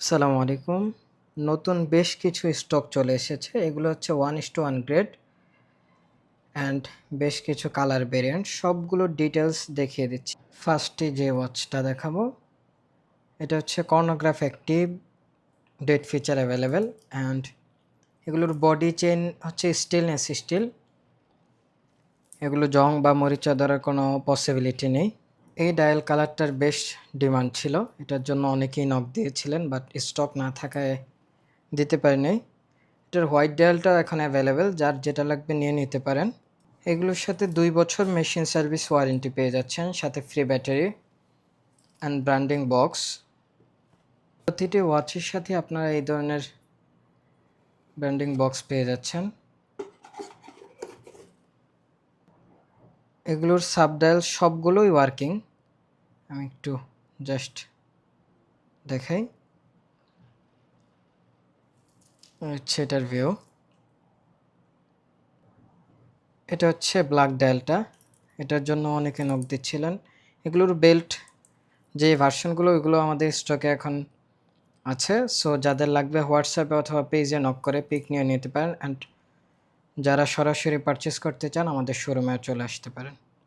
আসসালামু আলাইকুম। নতুন বেশ কিছু স্টক চলে এসেছে। এগুলো হচ্ছে 1:1 গ্রেড অ্যান্ড বেশ কিছু কালার ভেরিয়েন্ট। সবগুলোর ডিটেইলস দেখিয়ে দিচ্ছি। ফার্স্টে যে ওয়াচটা দেখাবো, এটা হচ্ছে chronograph active, date feature available and এগুলোর বডি চেইন হচ্ছে স্টেনলেস স্টিল। এগুলো জং বা মরিচা ধরার কোনো পসিবিলিটি নেই। এই ডায়াল কালারটার বেশ ডিমান্ড ছিল। এটার জন্য অনেকেই নক দিয়েছিলেন, বাট স্টক না থাকায় দিতে পারিনি। এটার হোয়াইট ডায়ালটাও এখন অ্যাভেলেবেল, যার যেটা লাগবে নিয়ে নিতে পারেন। এগুলোর সাথে 2 বছর মেশিন সার্ভিস ওয়ারেন্টি পেয়ে যাচ্ছেন, সাথে free battery and branding box. প্রতিটি ওয়াচের সাথে আপনারা এই ধরনের ব্র্যান্ডিং বক্স পেয়ে যাচ্ছেন। এগুলোর সাব ডায়াল সবগুলোই ওয়ার্কিং। আমি একটু জাস্ট দেখাই, হচ্ছে এটার ভিউ। এটা হচ্ছে ব্ল্যাক ডায়ালটা, এটার জন্য অনেকে নক দিচ্ছিলেন। এগুলোর বেল্ট যে ভার্সনগুলো, ওইগুলো আমাদের স্টকে এখন আছে। সো যাদের লাগবে হোয়াটসঅ্যাপে অথবা পেজে নক করে পিক নিয়ে নিতে পারেন, অ্যান্ড যারা সরাসরি পারচেস করতে চান আমাদের শোরুমে চলে আসতে পারেন।